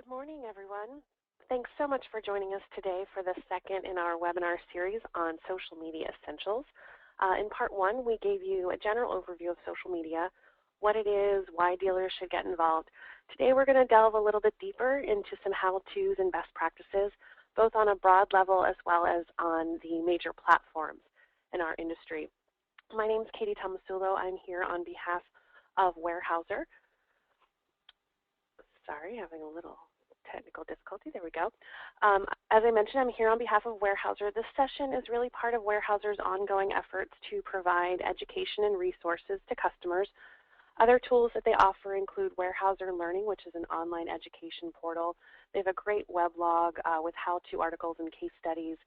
Good morning, everyone. Thanks so much for joining us today for the second in our webinar series on social media essentials. In part one, we gave you a general overview of social media, what it is, why dealers should get involved. Today, we're going to delve a little bit deeper into some how-tos and best practices, both on a broad level as well as on the major platforms in our industry. My name is Katie Tomasulo. I'm here on behalf of Weyerhaeuser. Sorry, having a little technical difficulty. There we go. As I mentioned, I'm here on behalf of Weyerhaeuser. This session is really part of Weyerhaeuser's ongoing efforts to provide education and resources to customers. Other tools that they offer include Weyerhaeuser Learning, which is an online education portal. They have a great weblog with how-to articles and case studies,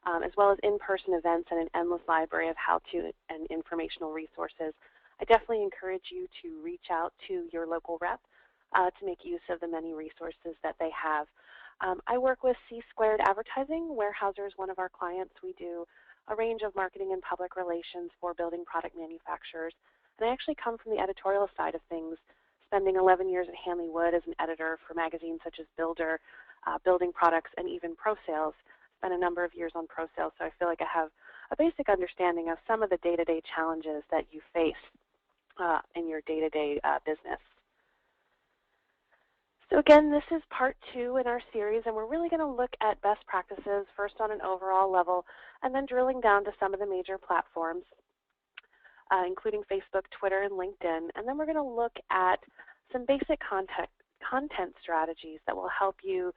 as well as in-person events and an endless library of how-to and informational resources. I definitely encourage you to reach out to your local rep to make use of the many resources that they have. I work with C-Squared Advertising. Weyerhaeuser is one of our clients. We do a range of marketing and public relations for building product manufacturers. And I actually come from the editorial side of things, spending 11 years at Hanley Wood as an editor for magazines such as Builder, Building Products, and even Pro Sales. Spent a number of years on Pro Sales, so I feel like I have a basic understanding of some of the day-to-day challenges that you face in your day-to-day business. So again, this is part two in our series, and we're really going to look at best practices, first on an overall level, and then drilling down to some of the major platforms, including Facebook, Twitter, and LinkedIn. And then we're going to look at some basic content strategies that will help you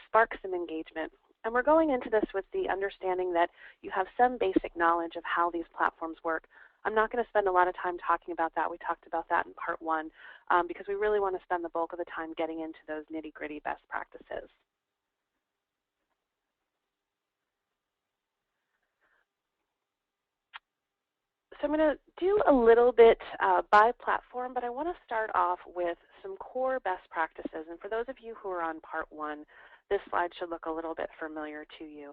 spark some engagement. And we're going into this with the understanding that you have some basic knowledge of how these platforms work. I'm not going to spend a lot of time talking about that. We talked about that in part one because we really want to spend the bulk of the time getting into those nitty-gritty best practices. So I'm going to do a little bit by platform, but I want to start off with some core best practices. And for those of you who are on part one, this slide should look a little bit familiar to you.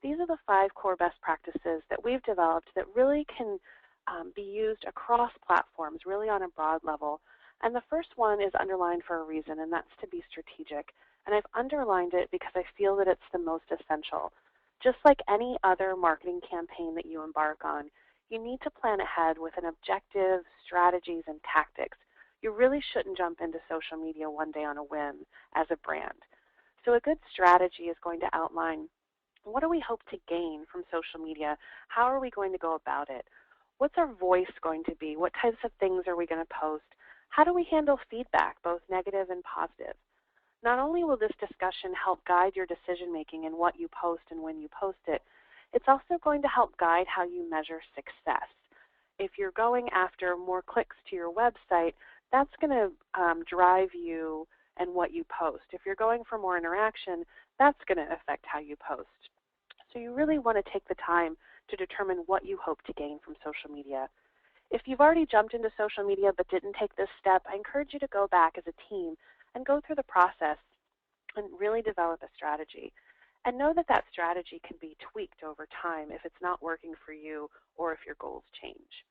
These are the 5 core best practices that we've developed that really can be used across platforms, really on a broad level. And the first one is underlined for a reason, and that's to be strategic. And I've underlined it because I feel that it's the most essential. Just like any other marketing campaign that you embark on, you need to plan ahead with an objective, strategies, and tactics. You really shouldn't jump into social media one day on a whim as a brand. So a good strategy is going to outline, what do we hope to gain from social media? How are we going to go about it? What's our voice going to be? What types of things are we going to post? How do we handle feedback, both negative and positive? Not only will this discussion help guide your decision-making in what you post and when you post it, it's also going to help guide how you measure success. If you're going after more clicks to your website, that's going to drive you and what you post. If you're going for more interaction, that's going to affect how you post. So you really want to take the time to determine what you hope to gain from social media. If you've already jumped into social media but didn't take this step, I encourage you to go back as a team and go through the process and really develop a strategy. And know that that strategy can be tweaked over time if it's not working for you or if your goals change.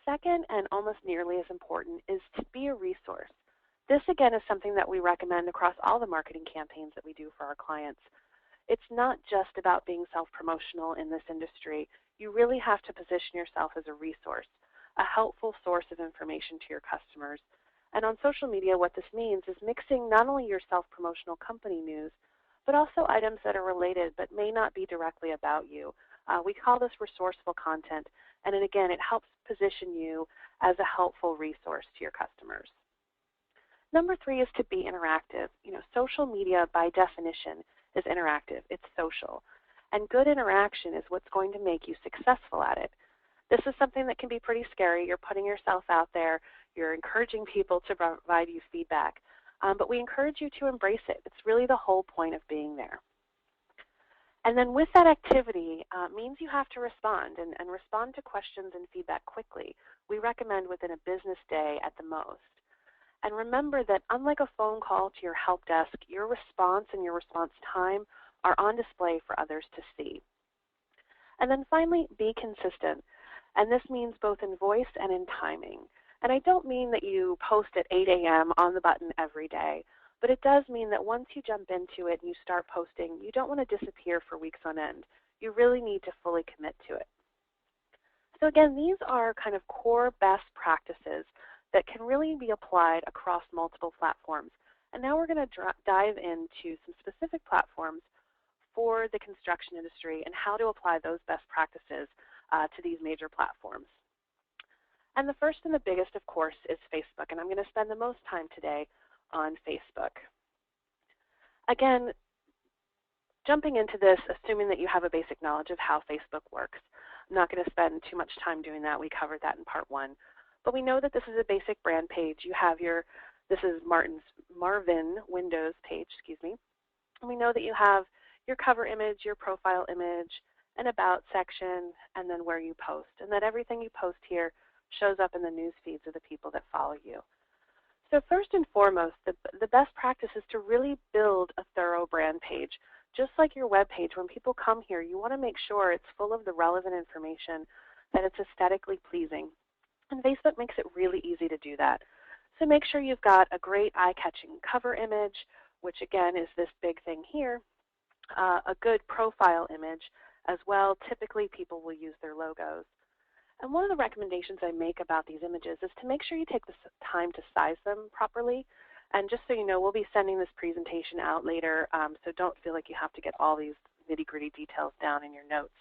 Second, and almost nearly as important, is to be a resource. This, again, is something that we recommend across all the marketing campaigns that we do for our clients. It's not just about being self-promotional in this industry. You really have to position yourself as a resource, a helpful source of information to your customers. And on social media, what this means is mixing not only your self-promotional company news, but also items that are related but may not be directly about you. We call this resourceful content, and then again, it helps position you as a helpful resource to your customers. Number 3 is to be interactive. Social media, by definition, is interactive. It's social. And good interaction is what's going to make you successful at it. This is something that can be pretty scary. You're putting yourself out there. You're encouraging people to provide you feedback. But we encourage you to embrace it. It's really the whole point of being there. And then with that activity means you have to respond and respond to questions and feedback quickly. We recommend within a business day at the most. And remember that unlike a phone call to your help desk, your response and your response time are on display for others to see. And then finally, be consistent. And this means both in voice and in timing. And I don't mean that you post at 8 a.m. on the button every day, But it does mean that once you jump into it and you start posting, you don't want to disappear for weeks on end. You really need to fully commit to it. So again, these are kind of core best practices that can really be applied across multiple platforms. And now we're going to dive into some specific platforms for the construction industry and how to apply those best practices to these major platforms. And the first and the biggest, of course, is Facebook. And I'm going to spend the most time today on Facebook. Again, jumping into this, assuming that you have a basic knowledge of how Facebook works. I'm not going to spend too much time doing that. We covered that in part 1. But we know that this is a basic brand page. You have this is Marvin Windows page, And we know that you have your cover image, your profile image, an about section, and then where you post. And that everything you post here shows up in the news feeds of the people that follow you. So first and foremost, the best practice is to really build a thorough brand page. Just like your web page, when people come here, you want to make sure it's full of the relevant information, that it's aesthetically pleasing. And Facebook makes it really easy to do that. So make sure you've got a great eye-catching cover image, which again is this big thing here, a good profile image as well. Typically people will use their logos. And one of the recommendations I make about these images is to make sure you take the time to size them properly. And just so you know, we'll be sending this presentation out later, so don't feel like you have to get all these nitty-gritty details down in your notes.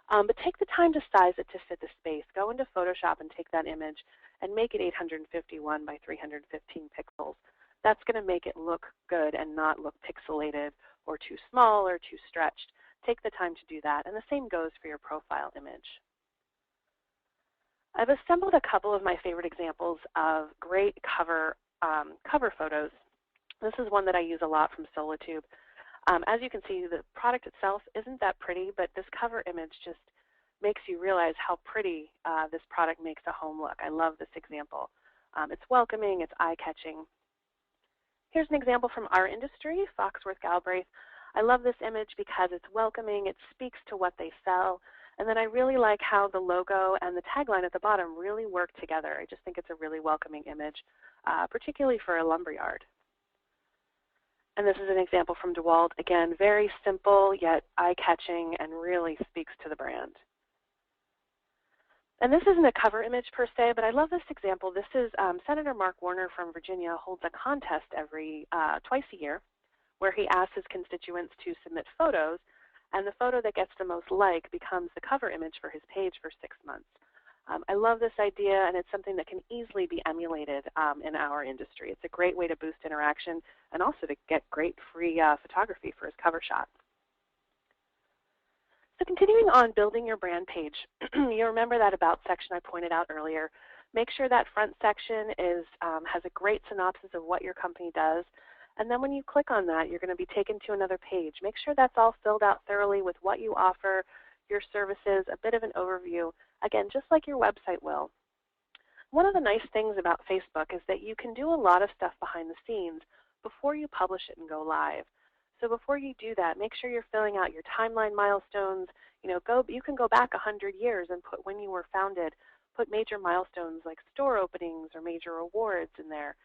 But take the time to size it to fit the space. Go into Photoshop and take that image and make it 851 by 315 pixels. That's going to make it look good and not look pixelated or too small or too stretched. Take the time to do that, and the same goes for your profile image. I've assembled a couple of my favorite examples of great cover photos. This is one that I use a lot from Solitube. As you can see, the product itself isn't that pretty, but this cover image just makes you realize how pretty this product makes a home look. I love this example. It's welcoming, it's eye-catching. Here's an example from our industry, Foxworth Galbraith. I love this image because it's welcoming, it speaks to what they sell, and then I really like how the logo and the tagline at the bottom really work together. I just think it's a really welcoming image, particularly for a lumberyard. And this is an example from DeWalt. Again, very simple yet eye-catching and really speaks to the brand. And this isn't a cover image per se, but I love this example. This is Senator Mark Warner from Virginia holds a contest twice a year where he asks his constituents to submit photos, and the photo that gets the most like becomes the cover image for his page for 6 months. I love this idea, and it's something that can easily be emulated in our industry. It's a great way to boost interaction and also to get great free photography for his cover shot. So continuing on building your brand page, you remember that About section I pointed out earlier. Make sure that front section has a great synopsis of what your company does. And then when you click on that, you're going to be taken to another page. Make sure that's all filled out thoroughly with what you offer, your services, a bit of an overview, again, just like your website will. One of the nice things about Facebook is that you can do a lot of stuff behind the scenes before you publish it and go live. So before you do that, make sure you're filling out your timeline milestones. You can go back 100 years and put when you were founded, put major milestones like store openings or major awards in there.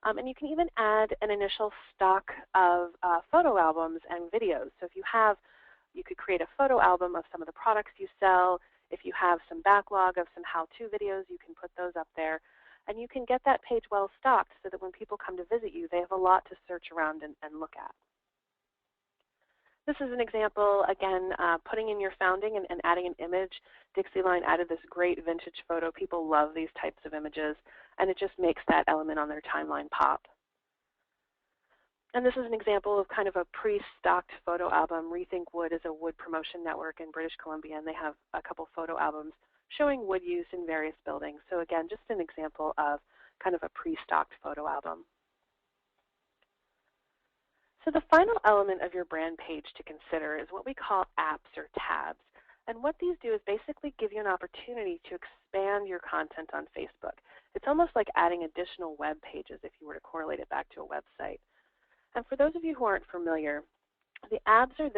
And you can even add an initial stock of photo albums and videos. So if you could create a photo album of some of the products you sell. If you have some backlog of some how-to videos, you can put those up there. And you can get that page well stocked so that when people come to visit you, they have a lot to search around and look at. This is an example, again, putting in your founding and adding an image. Dixieline added this great vintage photo. People love these types of images, and it just makes that element on their timeline pop. And this is an example of kind of a pre-stocked photo album. Rethink Wood is a wood promotion network in British Columbia, and they have a couple photo albums showing wood use in various buildings. So again, just an example of kind of a pre-stocked photo album. So the final element of your brand page to consider is what we call apps or tabs. And what these do is basically give you an opportunity to expand your content on Facebook. It's almost like adding additional web pages if you were to correlate it back to a website. And for those of you who aren't familiar, the apps are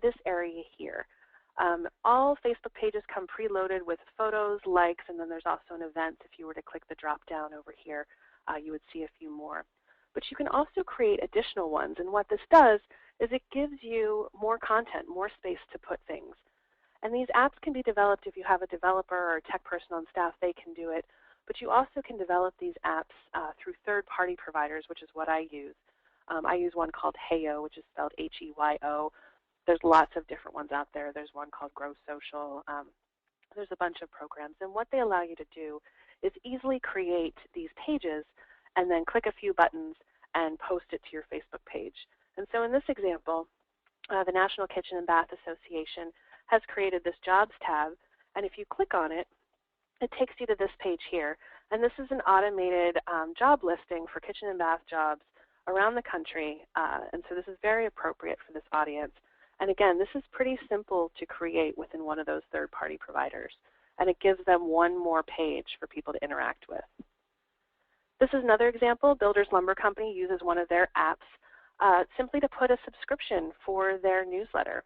this area here. All Facebook pages come preloaded with photos, likes, and then there's also an event. If you were to click the drop down over here, you would see a few more. but you can also create additional ones. And what this does is it gives you more content, more space to put things. And these apps can be developed if you have a developer or a tech person on staff, they can do it. But you also can develop these apps through third-party providers, which is what I use. I use one called Heyo, which is spelled H-E-Y-O. There's lots of different ones out there. There's one called Grow Social. There's a bunch of programs. And what they allow you to do is easily create these pages and then click a few buttons and post it to your Facebook page. And so in this example, the National Kitchen and Bath Association has created this Jobs tab. And if you click on it, it takes you to this page here. And this is an automated job listing for kitchen and bath jobs around the country. And so this is very appropriate for this audience. And again, this is pretty simple to create within one of those third-party providers. And it gives them one more page for people to interact with. This is another example. Builders Lumber Company uses one of their apps simply to put a subscription for their newsletter.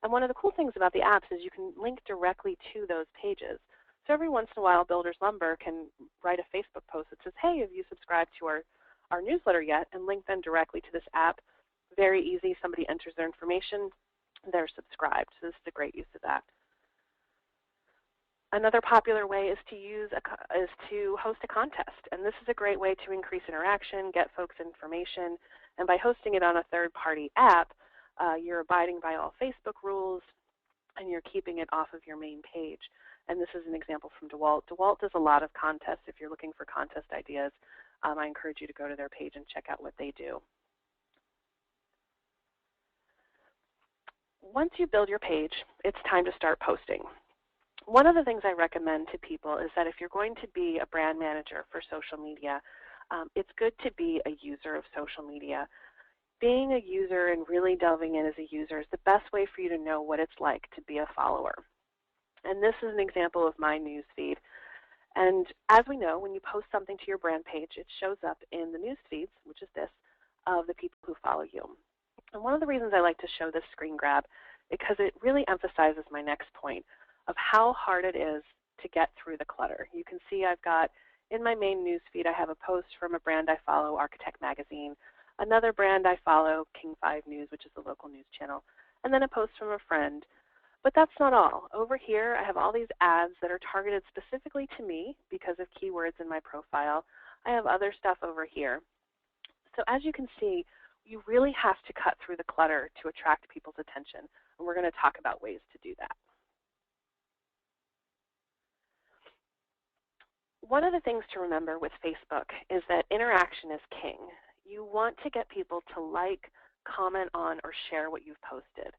And one of the cool things about the apps is you can link directly to those pages. So every once in a while, Builders Lumber can write a Facebook post that says, hey, have you subscribed to our newsletter yet? And link them directly to this app. Very easy. Somebody enters their information. They're subscribed. So this is a great use of that. Another popular way is to host a contest. And this is a great way to increase interaction, get folks information. And by hosting it on a third-party app, you're abiding by all Facebook rules, and you're keeping it off of your main page. And this is an example from DeWalt. DeWalt does a lot of contests. If you're looking for contest ideas, I encourage you to go to their page and check out what they do. Once you build your page, it's time to start posting. One of the things I recommend to people is that if you're going to be a brand manager for social media, it's good to be a user of social media. Being a user and really delving in as a user is the best way for you to know what it's like to be a follower. And this is an example of my news feed. And as we know, when you post something to your brand page, it shows up in the news feeds, which is this, of the people who follow you. And one of the reasons I like to show this screen grab is because it really emphasizes my next point of how hard it is to get through the clutter. You can see I've got in my main news feed, I have a post from a brand I follow, Architect Magazine, another brand I follow, King 5 News, which is the local news channel, and then a post from a friend. But that's not all. Over here, I have all these ads that are targeted specifically to me because of keywords in my profile. I have other stuff over here. So as you can see, you really have to cut through the clutter to attract people's attention, and we're going to talk about ways to do that. One of the things to remember with Facebook is that interaction is king. You want to get people to like, comment on, or share what you've posted.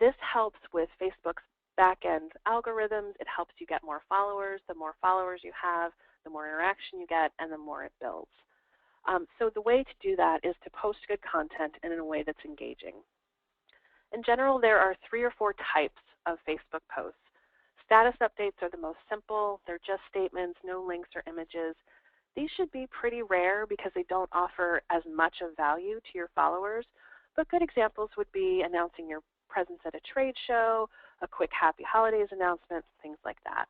This helps with Facebook's back-end algorithms. It helps you get more followers. The more followers you have, the more interaction you get, and the more it builds. So the way to do that is to post good content and in a way that's engaging. In general, there are 3 or 4 types of Facebook posts. Status updates are the most simple. They're just statements, no links or images. These should be pretty rare because they don't offer as much of value to your followers, but good examples would be announcing your presence at a trade show, a quick happy holidays announcement, things like that.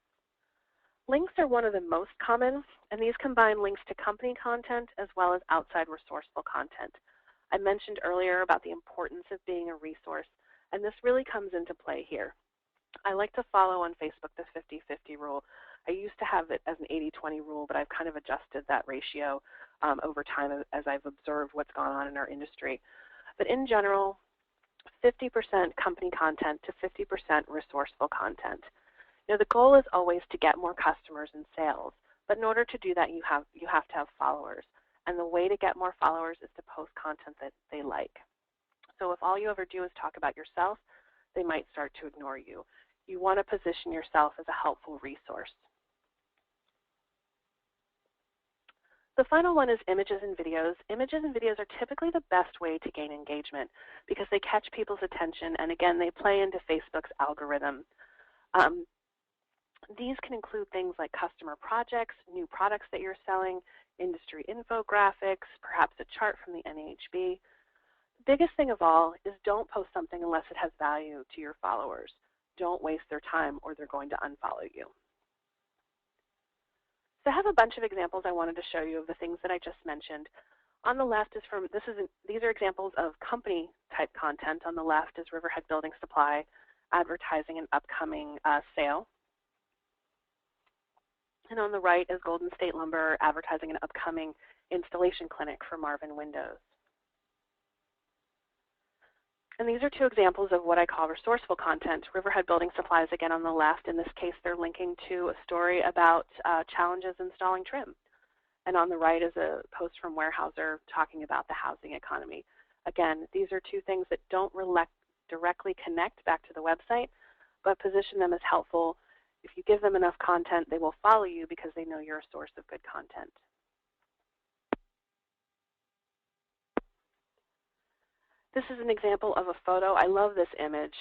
Links are one of the most common, and these combine links to company content as well as outside resourceful content. I mentioned earlier about the importance of being a resource, and this really comes into play here. I like to follow on Facebook the 50-50 rule. I used to have it as an 80-20 rule, but I've kind of adjusted that ratio over time as I've observed what's gone on in our industry. But in general, 50% company content to 50% resourceful content. Now, the goal is always to get more customers and sales, but in order to do that, you have to have followers. And the way to get more followers is to post content that they like. So if all you ever do is talk about yourself, they might start to ignore you. You want to position yourself as a helpful resource. The final one is images and videos. Images and videos are typically the best way to gain engagement because they catch people's attention, and again, they play into Facebook's algorithm. These can include things like customer projects, new products that you're selling, industry infographics, perhaps a chart from the NAHB. The biggest thing of all is don't post something unless it has value to your followers. Don't waste their time or they're going to unfollow you. So I have a bunch of examples I wanted to show you of the things that I just mentioned. On the left is from, these are examples of company type content. On the left is Riverhead Building Supply advertising an upcoming sale. And on the right is Golden State Lumber advertising an upcoming installation clinic for Marvin Windows. And these are two examples of what I call resourceful content. Riverhead Building Supplies, again, on the left. In this case, they're linking to a story about challenges installing trim. And on the right is a post from Weyerhaeuser talking about the housing economy. Again, these are two things that don't directly connect back to the website, but position them as helpful. If you give them enough content, they will follow you because they know you're a source of good content. This is an example of a photo. I love this image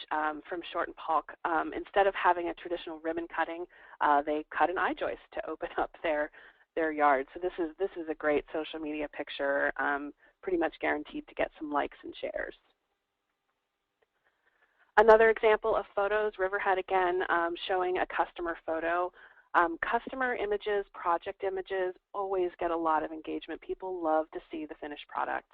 from Short and Polk. Instead of having a traditional ribbon cutting, they cut an I-joist to open up their yard. So this is a great social media picture, pretty much guaranteed to get some likes and shares. Another example of photos, Riverhead again, showing a customer photo. Customer images, project images always get a lot of engagement. People love to see the finished product.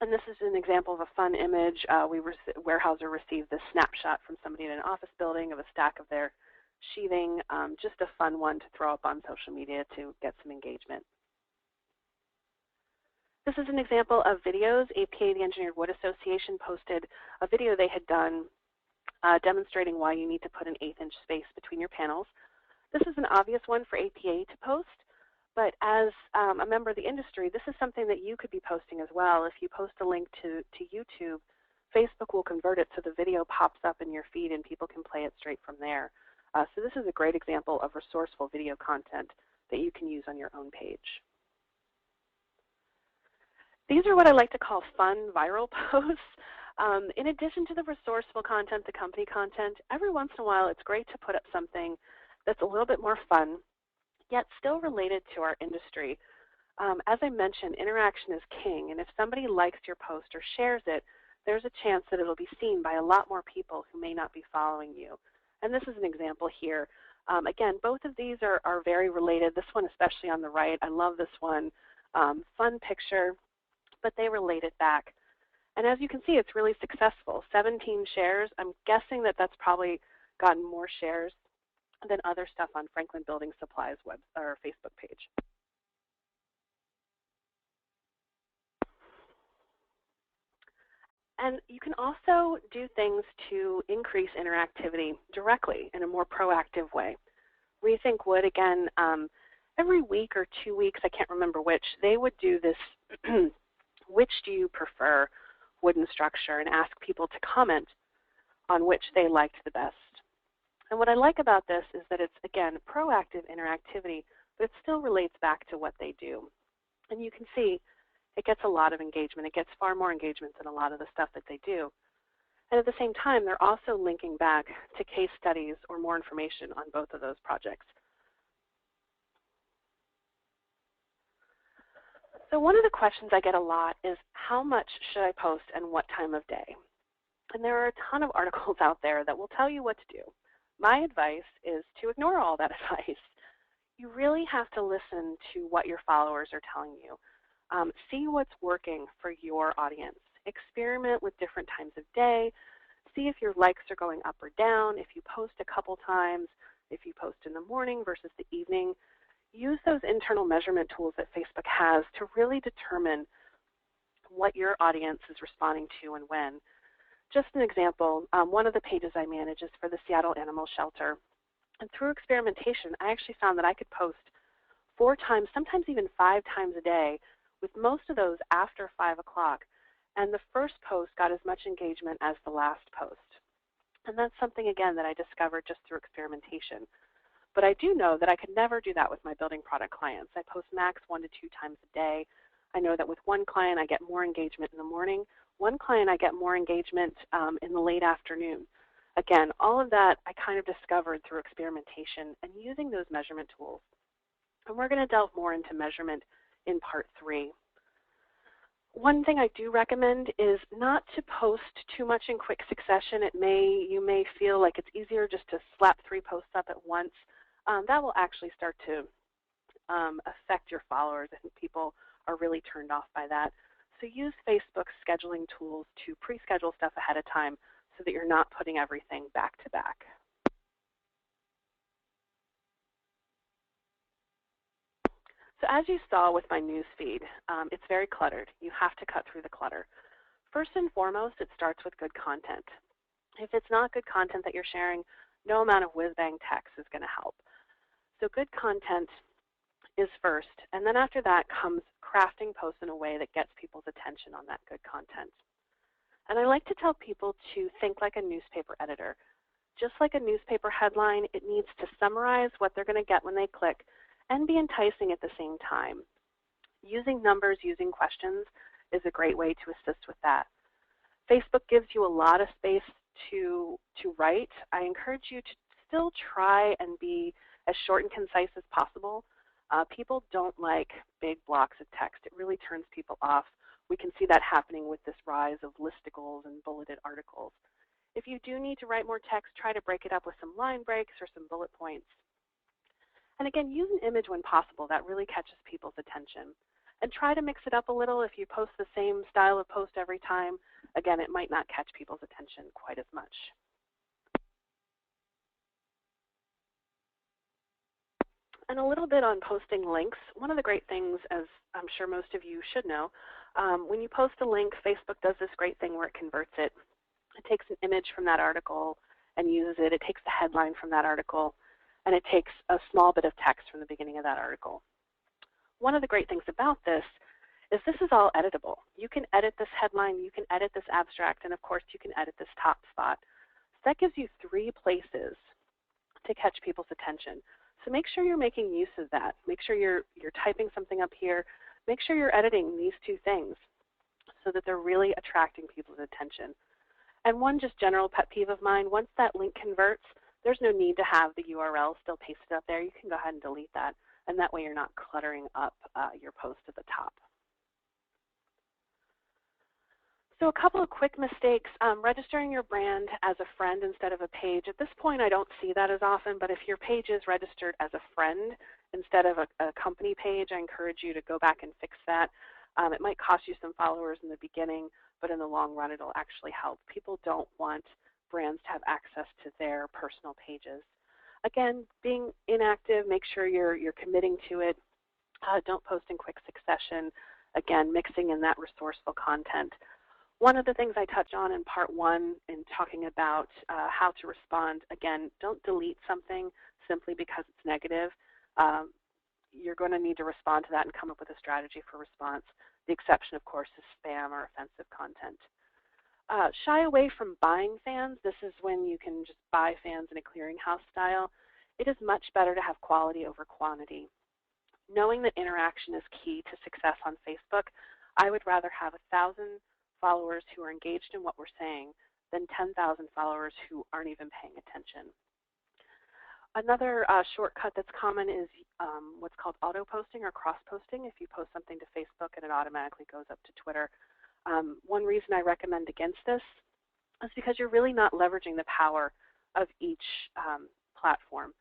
And this is an example of a fun image. Weyerhaeuser received this snapshot from somebody in an office building of a stack of their sheathing. Just a fun one to throw up on social media to get some engagement. This is an example of videos. APA, the Engineered Wood Association, posted a video they had done demonstrating why you need to put an 1/8-inch space between your panels. This is an obvious one for APA to post, but as a member of the industry, this is something that you could be posting as well. If you post a link to YouTube, Facebook will convert it so the video pops up in your feed and people can play it straight from there. So this is a great example of resourceful video content that you can use on your own page. These are what I like to call fun viral posts. In addition to the resourceful content, the company content, every once in a while it's great to put up something that's a little bit more fun, yet still related to our industry. As I mentioned, interaction is king, and if somebody likes your post or shares it, there's a chance that it'll be seen by a lot more people who may not be following you. And this is an example here. Again, both of these are very related. This one especially on the right. I love this one. Fun picture, but they relate it back. And as you can see, it's really successful. 17 shares. I'm guessing that that's probably gotten more shares than other stuff on Franklin Building Supplies web or Facebook page. And you can also do things to increase interactivity directly in a more proactive way. Rethink Wood, again, every week or 2 weeks, I can't remember which, they would do this, which do you prefer wooden structure, and ask people to comment on which they liked the best. And what I like about this is that it's, again, proactive interactivity, but it still relates back to what they do. And you can see it gets a lot of engagement. It gets far more engagement than a lot of the stuff that they do. And at the same time, they're also linking back to case studies or more information on both of those projects. So one of the questions I get a lot is, how much should I post and what time of day? And there are a ton of articles out there that will tell you what to do. My advice is to ignore all that advice. You really have to listen to what your followers are telling you. See what's working for your audience. Experiment with different times of day. See if your likes are going up or down, if you post a couple times, if you post in the morning versus the evening. Use those internal measurement tools that Facebook has to really determine what your audience is responding to and when. Just an example, one of the pages I manage is for the Seattle Animal Shelter. And through experimentation, I actually found that I could post 4 times, sometimes even 5 times a day, with most of those after 5 o'clock. And the first post got as much engagement as the last post. And that's something, again, that I discovered just through experimentation. But I do know that I could never do that with my building product clients. I post max 1 to 2 times a day. I know that with one client, I get more engagement in the morning. One client, I get more engagement in the late afternoon. Again, all of that I kind of discovered through experimentation and using those measurement tools. And we're going to delve more into measurement in part 3. One thing I do recommend is not to post too much in quick succession. You may feel like it's easier just to slap 3 posts up at once. That will actually start to affect your followers. I think people are really turned off by that. So use Facebook's scheduling tools to pre-schedule stuff ahead of time so that you're not putting everything back to back. So as you saw with my news feed, it's very cluttered. You have to cut through the clutter. First and foremost, it starts with good content. If it's not good content that you're sharing, no amount of whiz-bang text is going to help. So good content is first, and then after that comes crafting posts in a way that gets people's attention on that good content. And I like to tell people to think like a newspaper editor. Just like a newspaper headline, it needs to summarize what they're going to get when they click and be enticing at the same time. Using numbers, using questions is a great way to assist with that. Facebook gives you a lot of space to write. I encourage you to still try and be as short and concise as possible. People don't like big blocks of text. It really turns people off. We can see that happening with this rise of listicles and bulleted articles. If you do need to write more text, try to break it up with some line breaks or some bullet points. And again, use an image when possible. That really catches people's attention. And try to mix it up a little. If you post the same style of post every time, again, it might not catch people's attention quite as much. And a little bit on posting links. One of the great things, as I'm sure most of you should know, when you post a link, Facebook does this great thing where it converts it. It takes an image from that article and uses it. It takes the headline from that article, and it takes a small bit of text from the beginning of that article. One of the great things about this is all editable. You can edit this headline, you can edit this abstract, and of course you can edit this top spot. So that gives you 3 places to catch people's attention. So make sure you're making use of that. Make sure you're typing something up here. Make sure you're editing these 2 things so that they're really attracting people's attention. And one just general pet peeve of mine, once that link converts, there's no need to have the URL still pasted up there. You can go ahead and delete that, and that way you're not cluttering up your post at the top. So a couple of quick mistakes, registering your brand as a friend instead of a page. At this point, I don't see that as often, but if your page is registered as a friend instead of a company page, I encourage you to go back and fix that. It might cost you some followers in the beginning, but in the long run, it'll actually help. People don't want brands to have access to their personal pages. Again, being inactive, make sure you're committing to it. Don't post in quick succession. Again, mixing in that resourceful content. One of the things I touched on in part 1 in talking about how to respond, again, don't delete something simply because it's negative. You're going to need to respond to that and come up with a strategy for response. The exception, of course, is spam or offensive content. Shy away from buying fans. This is when you can just buy fans in a clearinghouse style. It is much better to have quality over quantity. Knowing that interaction is key to success on Facebook, I would rather have 1,000 followers who are engaged in what we're saying than 10,000 followers who aren't even paying attention. Another shortcut that's common is what's called auto-posting or cross-posting. If you post something to Facebook and it automatically goes up to Twitter. One reason I recommend against this is because you're really not leveraging the power of each platform.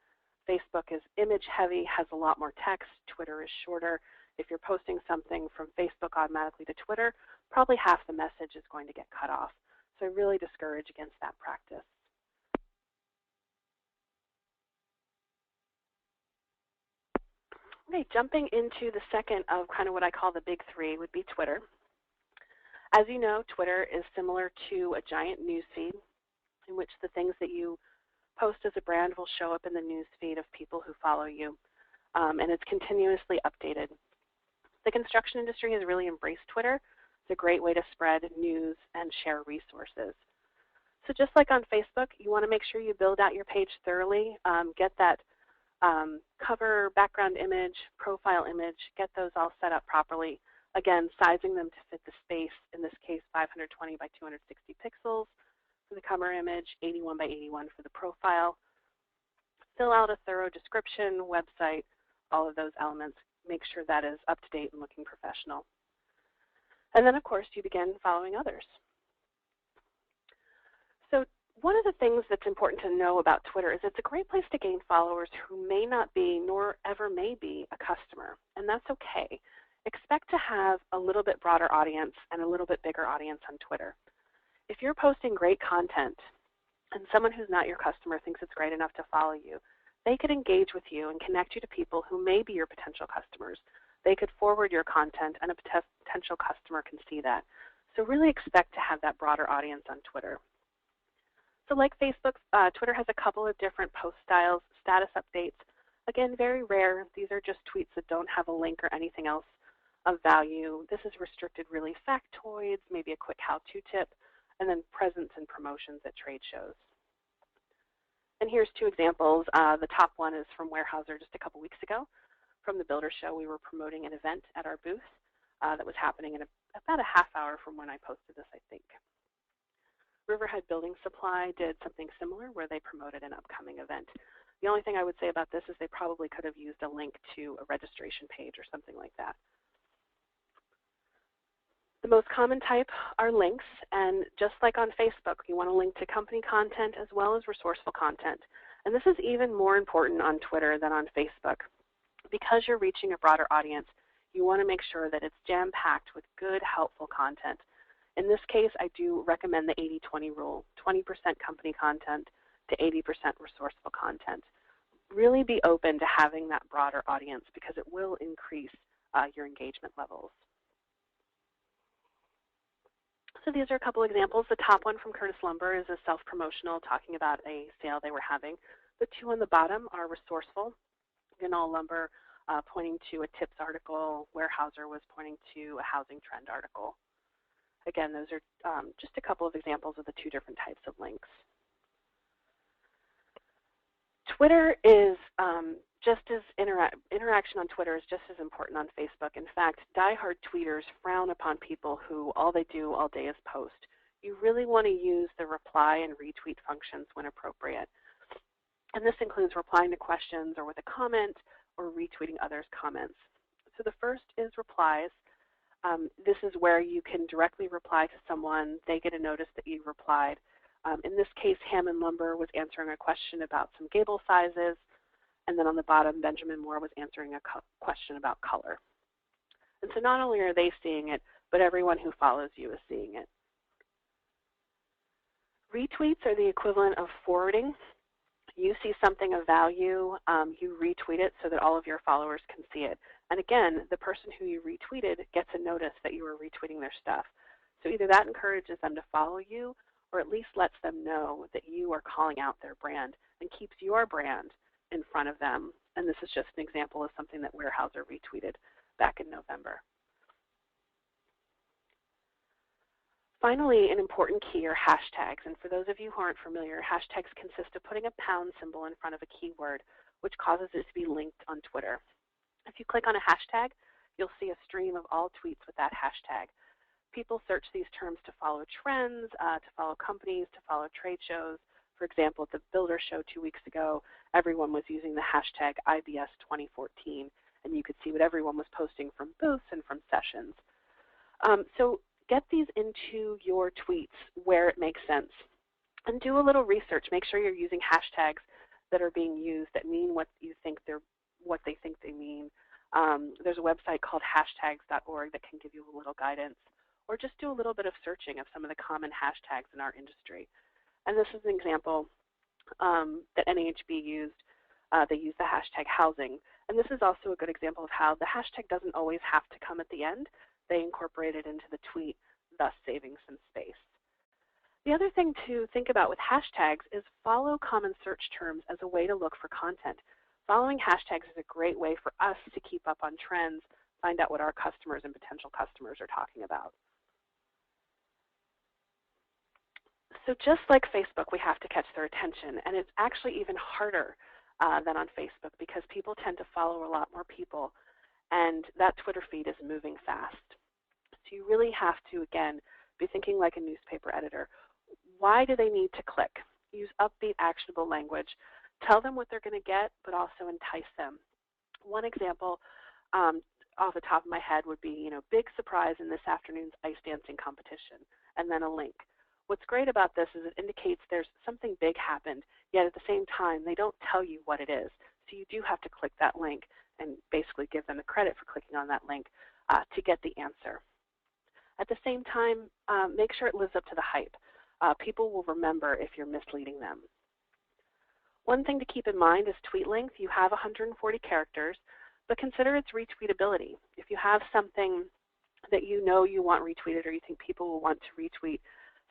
Facebook is image heavy, has a lot more text. Twitter is shorter. If you're posting something from Facebook automatically to Twitter, probably half the message is going to get cut off. So I really discourage against that practice. Okay, jumping into the second of kind of what I call the big 3 would be Twitter. As you know, Twitter is similar to a giant newsfeed in which the things that you post as a brand will show up in the newsfeed of people who follow you, and it's continuously updated. The construction industry has really embraced Twitter. It's a great way to spread news and share resources. So just like on Facebook, you want to make sure you build out your page thoroughly, get that cover, background image, profile image, get those all set up properly. Again, sizing them to fit the space, in this case 520 by 260 pixels for the cover image, 81 by 81 for the profile. Fill out a thorough description, website, all of those elements. Make sure that is up to date and looking professional. And then, of course, you begin following others. So one of the things that's important to know about Twitter is it's a great place to gain followers who may not be, nor ever may be, a customer. And that's okay. expect to have a little bit broader audience and a little bit bigger audience on Twitter. If you're posting great content and someone who's not your customer thinks it's great enough to follow you, they could engage with you and connect you to people who may be your potential customers. They could forward your content and a potential customer can see that. So really expect to have that broader audience on Twitter. So like Facebook, Twitter has a couple of different post styles, status updates. Again, very rare. These are just tweets that don't have a link or anything else of value. This is restricted really factoids, maybe a quick how-to tip, and then presents and promotions at trade shows. And here's two examples. The top one is from Weyerhaeuser just a couple weeks ago. From the Builder Show, we were promoting an event at our booth that was happening in about a half hour from when I posted this, I think. Riverhead Building Supply did something similar where they promoted an upcoming event. The only thing I would say about this is they probably could have used a link to a registration page or something like that. The most common type are links, and just like on Facebook, you want to link to company content as well as resourceful content. And this is even more important on Twitter than on Facebook. Because you're reaching a broader audience, you want to make sure that it's jam-packed with good, helpful content. In this case, I do recommend the 80-20 rule, 20% company content to 80% resourceful content. Really be open to having that broader audience because it will increase your engagement levels. So these are a couple examples. The top one from Curtis Lumber is a self-promotional talking about a sale they were having. The two on the bottom are resourceful. Ganol Lumber pointing to a tips article. Weyerhaeuser was pointing to a housing trend article. Again, those are just a couple of examples of the two different types of links. Twitter is just as interaction on Twitter is just as important on Facebook. In fact, diehard tweeters frown upon people who all they do all day is post. You really want to use the reply and retweet functions when appropriate. And this includes replying to questions or with a comment or retweeting others' comments. So the first is replies. This is where you can directly reply to someone. They get a notice that you replied. In this case, Hammond Lumber was answering a question about some gable sizes. And then on the bottom, Benjamin Moore was answering a question about color. And so not only are they seeing it, but everyone who follows you is seeing it. Retweets are the equivalent of forwarding. You see something of value, you retweet it so that all of your followers can see it. And again, the person who you retweeted gets a notice that you are retweeting their stuff. So either that encourages them to follow you or at least lets them know that you are calling out their brand and keeps your brand in front of them. And this is just an example of something that Weyerhaeuser retweeted back in November. Finally, an important key are hashtags. And for those of you who aren't familiar, hashtags consist of putting a pound symbol in front of a keyword, which causes it to be linked on Twitter. If you click on a hashtag, you'll see a stream of all tweets with that hashtag. People search these terms to follow trends, to follow companies, to follow trade shows. For example, at the Builder Show 2 weeks ago, everyone was using the hashtag IBS 2014, and you could see what everyone was posting from booths and from sessions. So get these into your tweets where it makes sense. And do a little research. Make sure you're using hashtags that are being used that mean what they think they mean. There's a website called hashtags.org that can give you a little guidance. Or just do a little bit of searching of some of the common hashtags in our industry. And this is an example that NAHB used. They used the hashtag housing. And this is also a good example of how the hashtag doesn't always have to come at the end. They incorporate it into the tweet, thus saving some space. The other thing to think about with hashtags is follow common search terms as a way to look for content. Following hashtags is a great way for us to keep up on trends, find out what our customers and potential customers are talking about. So just like Facebook, we have to catch their attention, and it's actually even harder than on Facebook because people tend to follow a lot more people, and that Twitter feed is moving fast. So you really have to, again, be thinking like a newspaper editor. Why do they need to click? Use upbeat, actionable language. Tell them what they're going to get, but also entice them. One example off the top of my head would be, big surprise in this afternoon's ice dancing competition, and then a link. What's great about this is it indicates there's something big happened, yet at the same time, they don't tell you what it is. So you do have to click that link and basically give them the credit for clicking on that link. to get the answer. At the same time, make sure it lives up to the hype. People will remember if you're misleading them. One thing to keep in mind is tweet length. You have 140 characters, but consider its retweetability. If you have something that you know you want retweeted or you think people will want to retweet,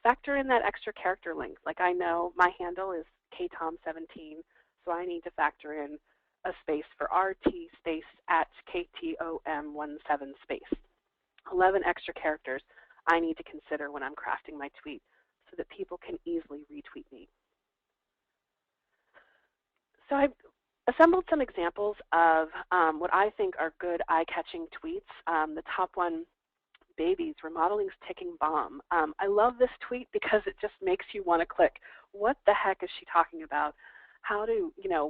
factor in that extra character length. Like I know my handle is ktom17, so I need to factor in a space for RT space at KTOM17 space. 11 extra characters I need to consider when I'm crafting my tweet so that people can easily retweet me. So I've assembled some examples of what I think are good eye-catching tweets. The top one, babies, remodeling's ticking bomb. I love this tweet because it just makes you want to click. What the heck is she talking about?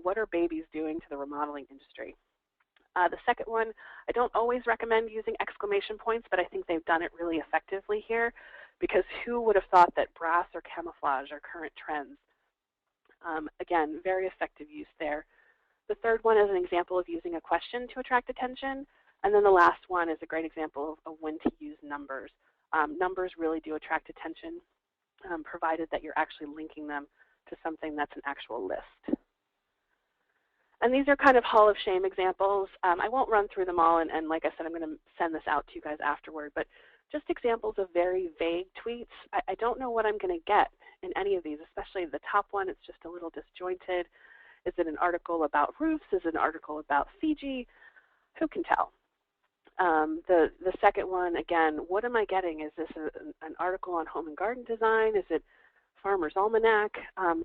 What are babies doing to the remodeling industry? The second one, I don't always recommend using exclamation points, but I think they've done it really effectively here because who would have thought that brass or camouflage are current trends? Again, very effective use there. The third one is an example of using a question to attract attention. And then the last one is a great example of when to use numbers. Numbers really do attract attention, provided that you're actually linking them to something that's an actual list. And these are kind of Hall of Shame examples. I won't run through them all, and like I said, I'm going to send this out to you guys afterward. But just examples of very vague tweets. I don't know what I'm going to get in any of these, especially the top one. It's just a little disjointed. Is it an article about roofs? Is it an article about Fiji? Who can tell? The second one, again, what am I getting? Is this an article on home and garden design? Is it Farmer's Almanac?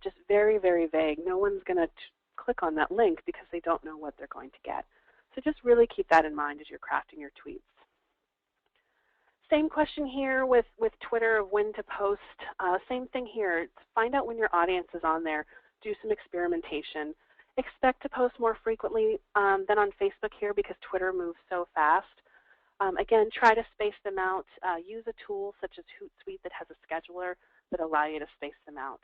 Just very, very vague. No one's going to click on that link because they don't know what they're going to get. So just really keep that in mind as you're crafting your tweets. Same question here with Twitter of when to post. Same thing here. Find out when your audience is on there. Do some experimentation. Expect to post more frequently than on Facebook here because Twitter moves so fast. Again, try to space them out. Use a tool such as Hootsuite that has a scheduler that allow you to space them out.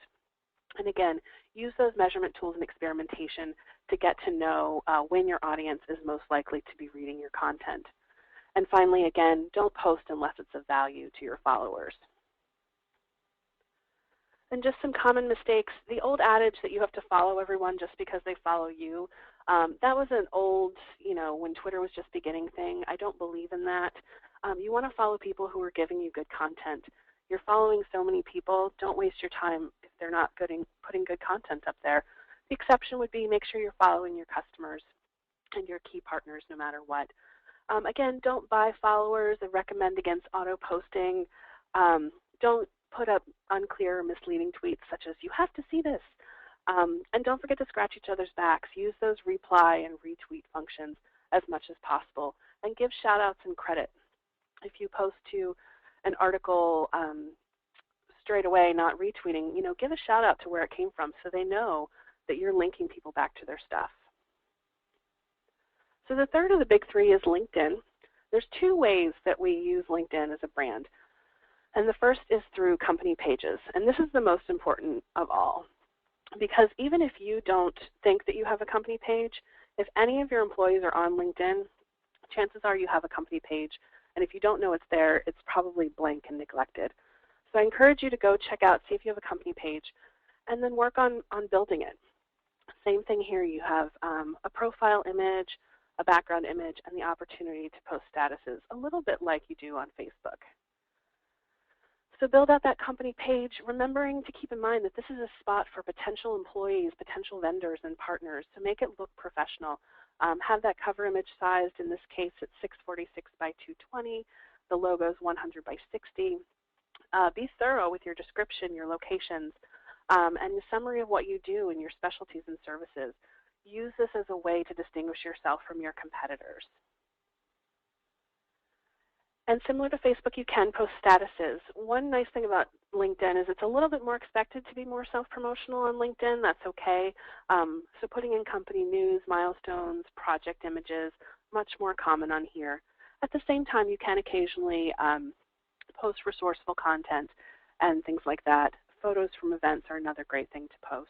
And again, use those measurement tools and experimentation to get to know when your audience is most likely to be reading your content. And finally, again, don't post unless it's of value to your followers. And just some common mistakes. The old adage that you have to follow everyone just because they follow you, that was an old, when Twitter was just beginning thing. I don't believe in that. You want to follow people who are giving you good content. You're following so many people. Don't waste your time if they're not putting good content up there. The exception would be make sure you're following your customers and your key partners no matter what. Again, don't buy followers. I recommend against auto-posting. Don't put up unclear or misleading tweets such as, you have to see this. And don't forget to scratch each other's backs. Use those reply and retweet functions as much as possible. And give shout-outs and credit. If you post to an article straight away, not retweeting, give a shout-out to where it came from so they know that you're linking people back to their stuff. So the third of the big three is LinkedIn. There's two ways that we use LinkedIn as a brand. And the first is through company pages. And this is the most important of all. Because even if you don't think that you have a company page, if any of your employees are on LinkedIn, chances are you have a company page. And if you don't know it's there, it's probably blank and neglected. So I encourage you to go check out, see if you have a company page, and then work on building it. Same thing here. You have a profile image, a background image, and the opportunity to post statuses, a little bit like you do on Facebook. So build out that company page, remembering to keep in mind that this is a spot for potential employees, potential vendors, and partners to make it look professional. Have that cover image sized, in this case it's 646 by 220. The logo is 100 by 60. Be thorough with your description, your locations, and the summary of what you do and your specialties and services. Use this as a way to distinguish yourself from your competitors. And similar to Facebook, you can post statuses. One nice thing about LinkedIn is it's a little bit more expected to be more self-promotional on LinkedIn. That's okay. So putting in company news, milestones, project images, much more common on here. At the same time, you can occasionally post resourceful content and things like that. Photos from events are another great thing to post.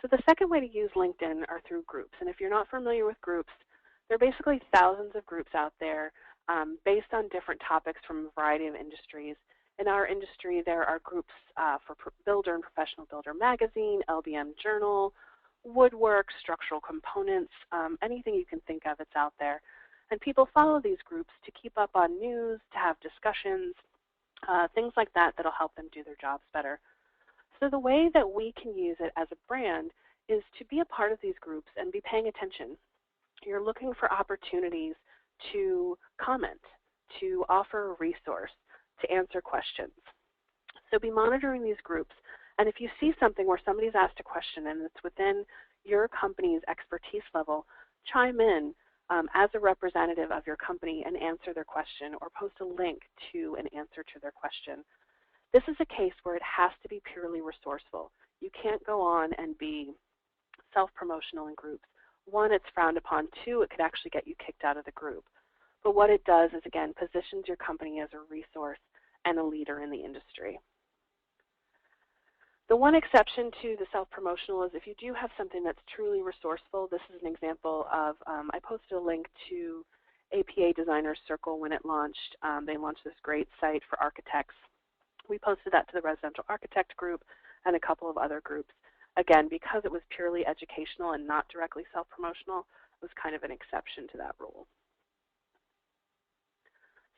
So the second way to use LinkedIn are through groups. And if you're not familiar with groups, There are basically thousands of groups out there based on different topics from a variety of industries. In our industry, there are groups for Builder and Professional Builder Magazine, LBM Journal, woodwork, structural components, anything you can think of, it's out there. And people follow these groups to keep up on news, to have discussions, things like that that'll help them do their jobs better. So the way that we can use it as a brand is to be a part of these groups and be paying attention. You're looking for opportunities to comment, to offer a resource, to answer questions. So be monitoring these groups. And if you see something where somebody's asked a question and it's within your company's expertise level, chime in as a representative of your company and answer their question, or post a link to an answer to their question. This is a case where it has to be purely resourceful. You can't go on and be self-promotional in groups. One, it's frowned upon. Two, it could actually get you kicked out of the group. But what it does is, again, positions your company as a resource and a leader in the industry. The one exception to the self-promotional is if you do have something that's truly resourceful. This is an example of, I posted a link to APA Designers Circle when it launched. They launched this great site for architects. We posted that to the residential architect group and a couple of other groups. Again, because it was purely educational and not directly self-promotional, it was kind of an exception to that rule.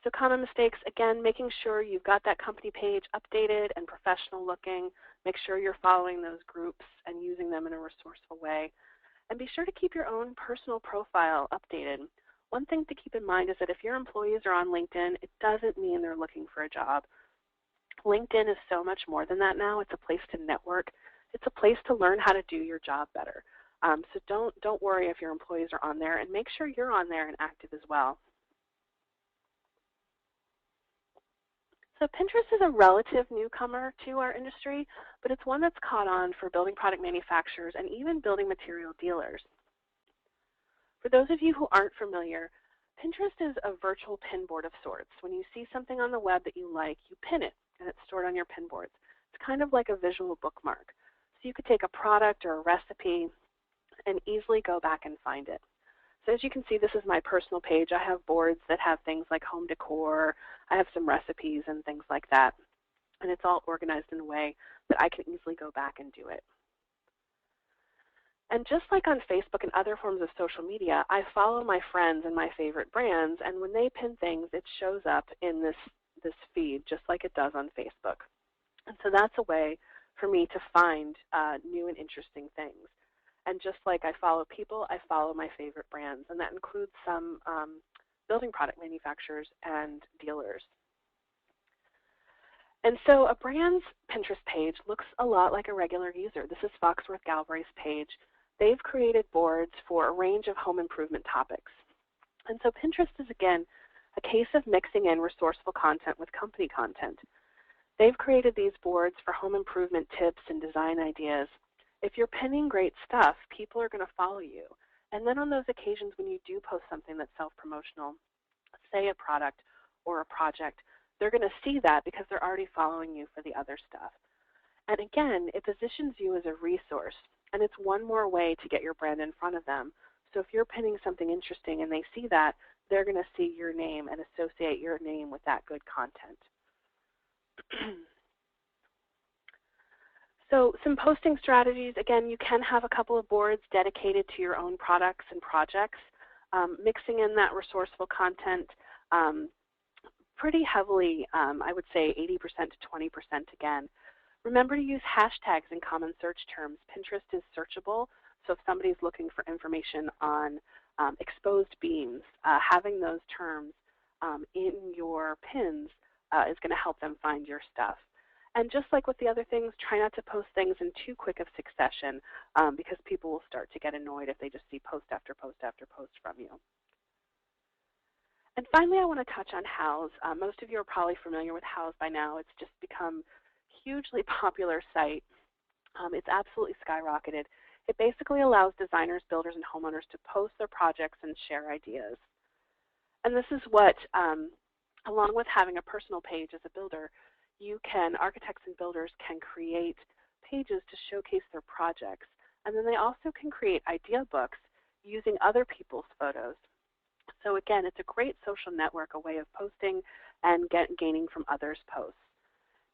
So common mistakes, again, making sure you've got that company page updated and professional looking. Make sure you're following those groups and using them in a resourceful way. And be sure to keep your own personal profile updated. One thing to keep in mind is that if your employees are on LinkedIn, it doesn't mean they're looking for a job. LinkedIn is so much more than that now. It's a place to network. It's a place to learn how to do your job better. So don't worry if your employees are on there, and make sure you're on there and active as well. So Pinterest is a relative newcomer to our industry, but it's one that's caught on for building product manufacturers and even building material dealers. For those of you who aren't familiar, Pinterest is a virtual pin board of sorts. When you see something on the web that you like, you pin it, and it's stored on your pin boards. It's kind of like a visual bookmark. So you could take a product or a recipe and easily go back and find it. So as you can see, this is my personal page. I have boards that have things like home decor. I have some recipes and things like that. And it's all organized in a way that I can easily go back and do it. And just like on Facebook and other forms of social media, I follow my friends and my favorite brands, and when they pin things, it shows up in this feed just like it does on Facebook. And so that's a way for me to find new and interesting things. And just like I follow people, I follow my favorite brands, and that includes some building product manufacturers and dealers. And so a brand's Pinterest page looks a lot like a regular user. This is Foxworth Galbraith's page. They've created boards for a range of home improvement topics. And so Pinterest is, again, a case of mixing in resourceful content with company content. They've created these boards for home improvement tips and design ideas. If you're pinning great stuff, people are going to follow you. And then on those occasions when you do post something that's self-promotional, say a product or a project, they're going to see that because they're already following you for the other stuff. And again, it positions you as a resource, and it's one more way to get your brand in front of them. So if you're pinning something interesting and they see that, they're going to see your name and associate your name with that good content. So some posting strategies, again, you can have a couple of boards dedicated to your own products and projects, mixing in that resourceful content pretty heavily, I would say 80% to 20% again. Remember to use hashtags in common search terms. Pinterest is searchable, so if somebody's looking for information on exposed beams, having those terms in your pins is going to help them find your stuff. And just like with the other things, try not to post things in too quick of succession because people will start to get annoyed if they just see post after post after post from you. And finally, I want to touch on Houzz. Most of you are probably familiar with Houzz by now. It's just become a hugely popular site. It's absolutely skyrocketed. It basically allows designers, builders, and homeowners to post their projects and share ideas. And this is what, along with having a personal page as a builder, architects and builders can create pages to showcase their projects. And then they also can create idea books using other people's photos. So again, it's a great social network, a way of posting and gaining from others' posts.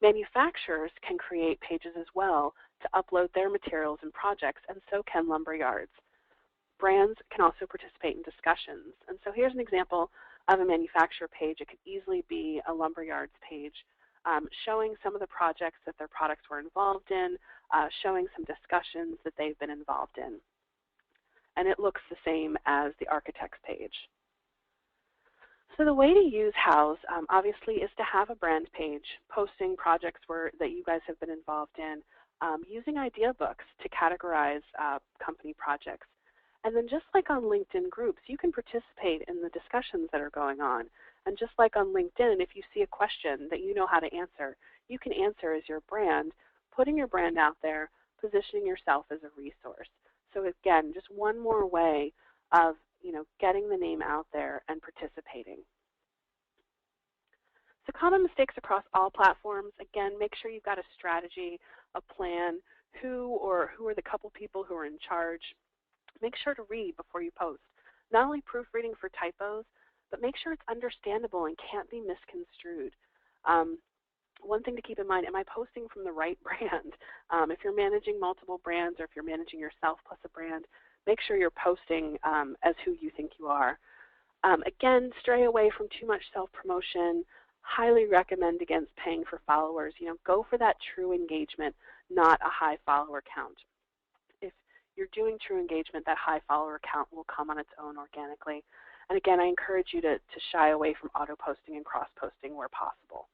Manufacturers can create pages as well to upload their materials and projects, and so can lumber yards. Brands can also participate in discussions. And so here's an example of a manufacturer page. It could easily be a lumberyard's page, showing some of the projects that their products were involved in, showing some discussions that they've been involved in. And it looks the same as the architect's page. So the way to use House, obviously, is to have a brand page, posting projects that you guys have been involved in, using idea books to categorize company projects. And then just like on LinkedIn groups, you can participate in the discussions that are going on. And just like on LinkedIn, if you see a question that you know how to answer, you can answer as your brand, putting your brand out there, positioning yourself as a resource. So again, just one more way of getting the name out there and participating. So common mistakes across all platforms. Again, make sure you've got a strategy, a plan, who are the couple people who are in charge. Make sure to read before you post. Not only proofreading for typos, but make sure it's understandable and can't be misconstrued. One thing to keep in mind, am I posting from the right brand? If you're managing multiple brands or if you're managing yourself plus a brand, make sure you're posting as who you think you are. Again, stray away from too much self-promotion. Highly recommend against paying for followers. Go for that true engagement, not a high follower count. If you're doing true engagement, that high follower count will come on its own organically. And again, I encourage you to shy away from auto-posting and cross-posting where possible.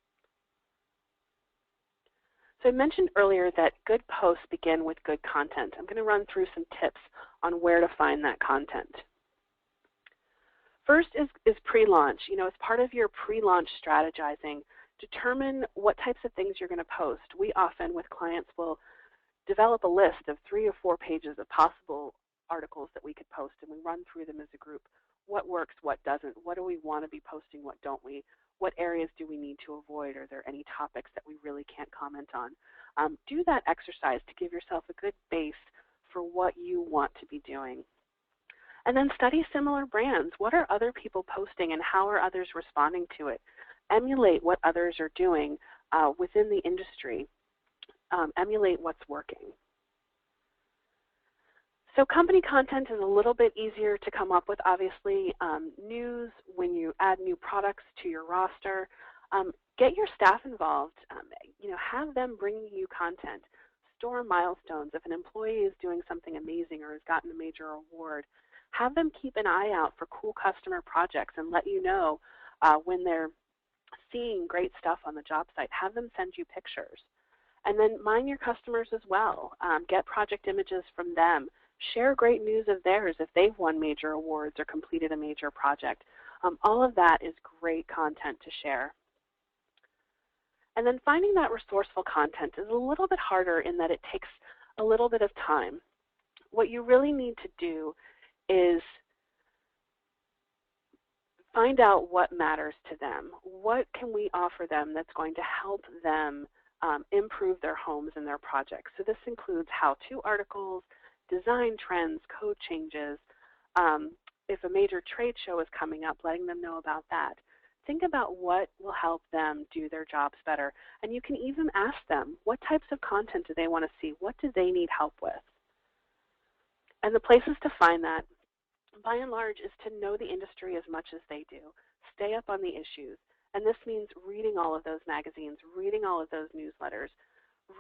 So I mentioned earlier that good posts begin with good content. I'm going to run through some tips on where to find that content. First is pre-launch. As part of your pre-launch strategizing, determine what types of things you're going to post. We often, with clients, will develop a list of 3 or 4 pages of possible articles that we could post, and we run through them as a group. What works, what doesn't? What do we want to be posting, what don't we? What areas do we need to avoid? Are there any topics that we really can't comment on? Do that exercise to give yourself a good base for what you want to be doing. And then study similar brands. What are other people posting and how are others responding to it? Emulate what others are doing within the industry. Emulate what's working. So company content is a little bit easier to come up with, obviously. News, when you add new products to your roster, get your staff involved. Have them bringing you content. Store milestones. If an employee is doing something amazing or has gotten a major award, have them keep an eye out for cool customer projects and let you know when they're seeing great stuff on the job site. Have them send you pictures. And then mine your customers as well. Get project images from them. Share great news of theirs if they've won major awards or completed a major project. All of that is great content to share. And then finding that resourceful content is a little bit harder in that it takes a little bit of time. What you really need to do is find out what matters to them. What can we offer them that's going to help them improve their homes and their projects? So this includes how-to articles, design trends, code changes. If a major trade show is coming up, letting them know about that. Think about what will help them do their jobs better. And you can even ask them, what types of content do they want to see? What do they need help with? And the places to find that, by and large, is to know the industry as much as they do. Stay up on the issues. And this means reading all of those magazines, reading all of those newsletters,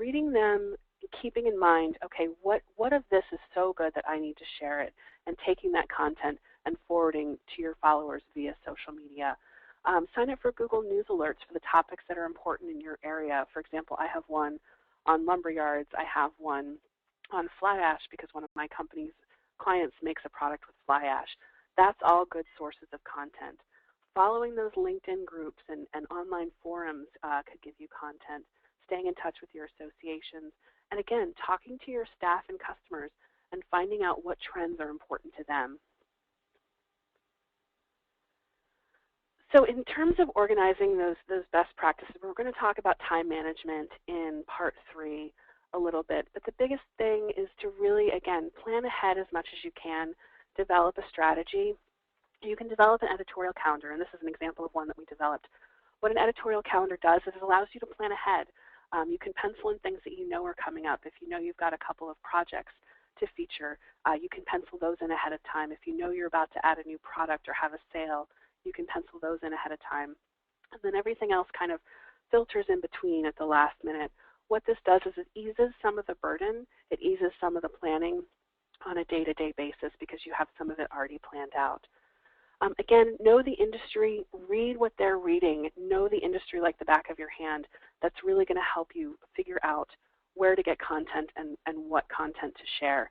reading them, keeping in mind, okay, what of this is so good that I need to share it, and taking that content and forwarding to your followers via social media. Sign up for Google News alerts for the topics that are important in your area. For example, I have one on lumberyards. I have one on fly ash because one of my company's clients makes a product with fly ash. That's all good sources of content. Following those LinkedIn groups and online forums could give you content. Staying in touch with your associations. And again, talking to your staff and customers and finding out what trends are important to them. So in terms of organizing those best practices, we're going to talk about time management in part 3 a little bit. But the biggest thing is to really, again, plan ahead as much as you can, develop a strategy, You can develop an editorial calendar, and this is an example of one that we developed. What an editorial calendar does is it allows you to plan ahead. You can pencil in things that you know are coming up. If you know you've got a couple of projects to feature, you can pencil those in ahead of time. If you know you're about to add a new product or have a sale, you can pencil those in ahead of time. And then everything else kind of filters in between at the last minute. What this does is it eases some of the burden. It eases some of the planning on a day-to-day basis because you have some of it already planned out. Again, know the industry, read what they're reading, know the industry like the back of your hand. That's really going to help you figure out where to get content and what content to share.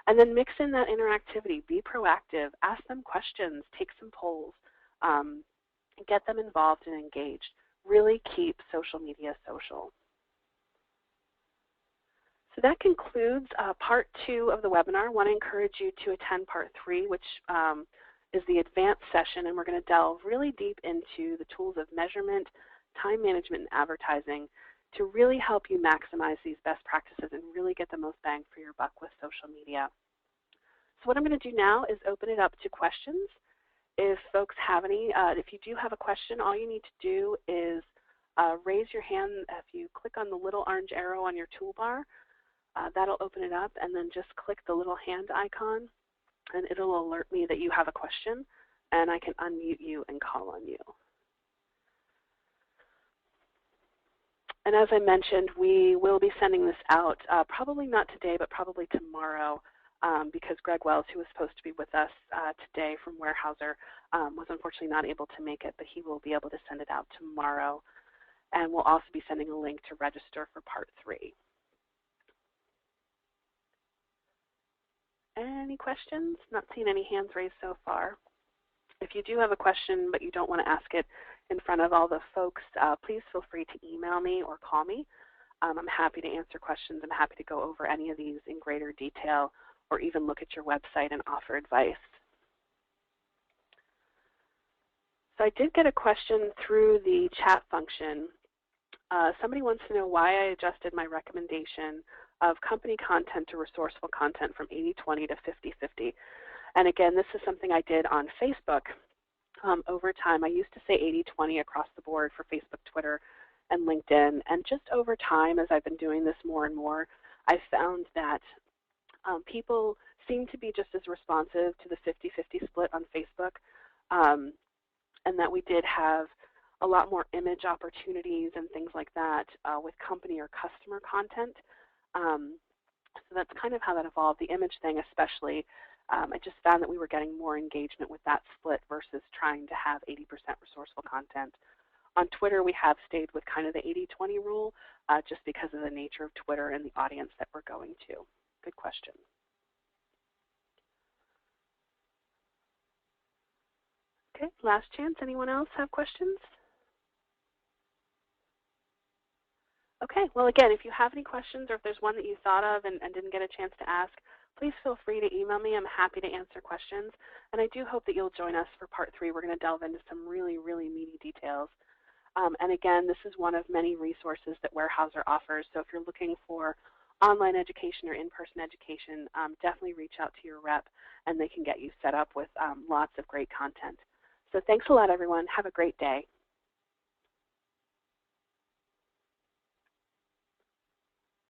And then mix in that interactivity. Be proactive. Ask them questions. Take some polls. Get them involved and engaged. Really keep social media social. So that concludes part 2 of the webinar. I want to encourage you to attend part 3, which is the advanced session, and we're going to delve really deep into the tools of measurement, time management, and advertising to really help you maximize these best practices and really get the most bang for your buck with social media. So what I'm going to do now is open it up to questions. If folks have any, if you do have a question, all you need to do is raise your hand. If you click on the little orange arrow on your toolbar, that'll open it up, and then just click the little hand icon, and it'll alert me that you have a question, and I can unmute you and call on you. And as I mentioned, we will be sending this out, probably not today, but probably tomorrow, because Greg Wells, who was supposed to be with us today from Weyerhaeuser, was unfortunately not able to make it, but he will be able to send it out tomorrow. And we'll also be sending a link to register for part 3. Any questions? Not seeing any hands raised so far. If you do have a question but you don't want to ask it in front of all the folks, please feel free to email me or call me. I'm happy to answer questions. I'm happy to go over any of these in greater detail or even look at your website and offer advice. So I did get a question through the chat function. Somebody wants to know why I adjusted my recommendation of company content to resourceful content from 80-20 to 50-50. And again, this is something I did on Facebook over time. I used to say 80-20 across the board for Facebook, Twitter, and LinkedIn. And just over time, as I've been doing this more and more, I found that people seem to be just as responsive to the 50-50 split on Facebook, and that we did have a lot more image opportunities and things like that with company or customer content. So that's kind of how that evolved. The image thing especially, I just found that we were getting more engagement with that split versus trying to have 80% resourceful content. On Twitter, we have stayed with kind of the 80-20 rule just because of the nature of Twitter and the audience that we're going to. Good question. Okay, last chance. Anyone else have questions? Okay, well again, if you have any questions or if there's one that you thought of and didn't get a chance to ask, please feel free to email me. I'm happy to answer questions. And I do hope that you'll join us for part 3. We're going to delve into some really, really meaty details. And again, this is one of many resources that Weyerhaeuser offers. So if you're looking for online education or in-person education, definitely reach out to your rep and they can get you set up with lots of great content. So thanks a lot, everyone. Have a great day.